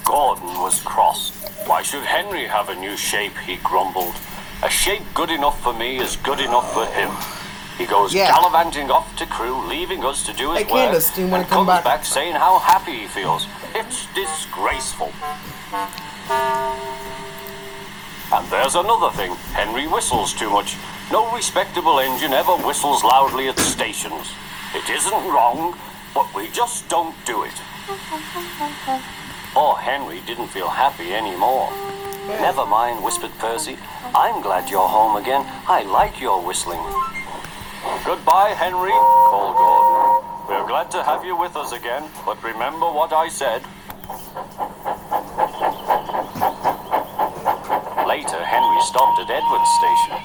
Gordon was cross. Why should Henry have a new shape, he grumbled. A shape good enough for me is good enough for him. He goes gallivanting off to Crewe, leaving us to do his work, Candace, do you want and to come comes back? back saying how happy he feels. It's disgraceful. And there's another thing. Henry whistles too much. No respectable engine ever whistles loudly at stations. It isn't wrong, but we just don't do it. Poor Henry didn't feel happy anymore. Never mind, whispered Percy. I'm glad you're home again. I like your whistling. Goodbye, Henry, called Gordon. We're glad to have you with us again, but remember what I said. Later, Henry stopped at Edward's station.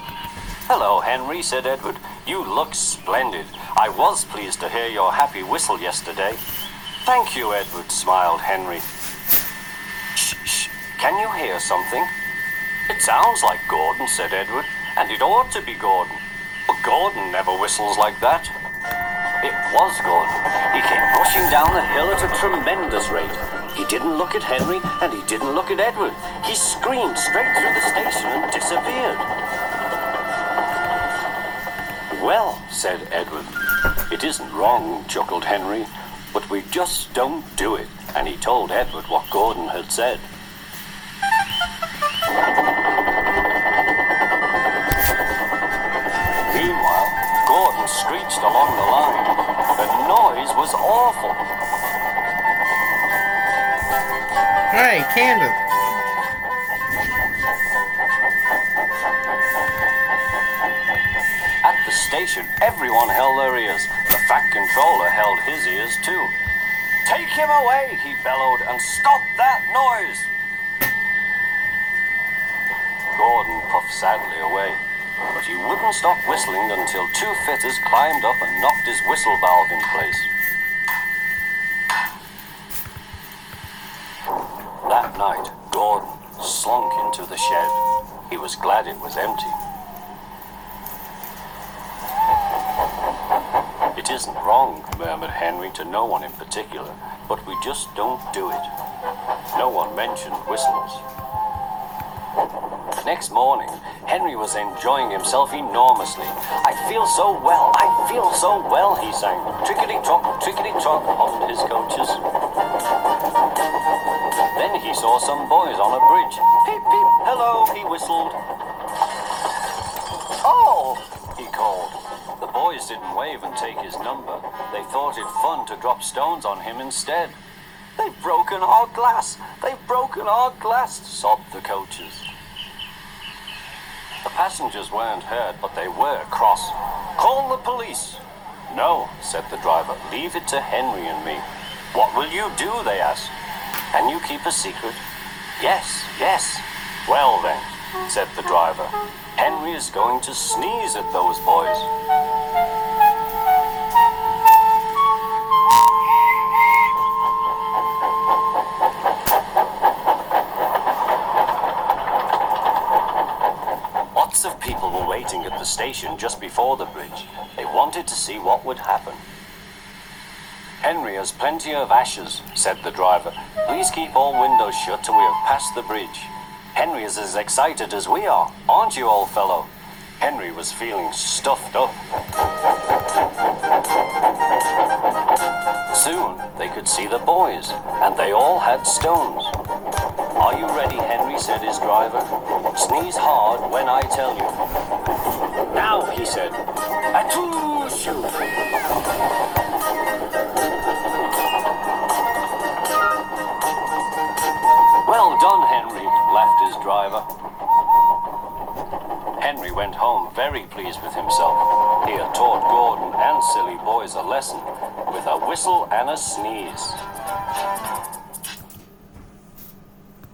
Hello, Henry, said Edward. You look splendid. I was pleased to hear your happy whistle yesterday. Thank you, Edward, smiled Henry. Shh, shh. Can you hear something? It sounds like Gordon, said Edward, and it ought to be Gordon. But Gordon never whistles like that. It was Gordon. He came rushing down the hill at a tremendous rate. He didn't look at Henry, and he didn't look at Edward. He screamed straight through the station and disappeared. Well, said Edward. It isn't wrong, chuckled Henry, but we just don't do it. And he told Edward what Gordon had said. Meanwhile, Gordon screeched along the line. The noise was awful. Hey, Candace. At the station, everyone held their ears. The Fat Controller held his ears too. Take him away, he bellowed, and stop that noise! Gordon puffed sadly away, but he wouldn't stop whistling until two fitters climbed up and knocked his whistle valve in place. That night, Gordon slunk into the shed. He was glad it was empty. It isn't wrong, murmured Henry to no one in particular, but we just don't do it. No one mentioned whistles. Next morning, Henry was enjoying himself enormously. I feel so well, he sang. Trickety-trot, trickety-trot, hummed his coaches. Then he saw some boys on a bridge. Peep, peep, hello, he whistled. Oh, he called. The boys didn't wave and take his number. They thought it fun to drop stones on him instead. They've broken our glass, sobbed the coaches. The passengers weren't hurt, but they were cross. Call the police. No, said the driver. Leave it to Henry and me. What will you do, they asked. Can you keep a secret? Yes, yes. Well then, said the driver. Henry is going to sneeze at those boys. Lots of people were waiting at the station just before the bridge. They wanted to see what would happen. Henry has plenty of ashes, said the driver. Please keep all windows shut till we have passed the bridge. Henry is as excited as we are, aren't you, old fellow? Henry was feeling stuffed up. Soon they could see the boys, and they all had stones. Are you ready, Henry, said his driver. Sneeze hard when I tell you. Now, he said. Achoo, shoo. Well done, Henry, laughed his driver. Henry went home very pleased with himself. He had taught Gordon and silly boys a lesson with a whistle and a sneeze.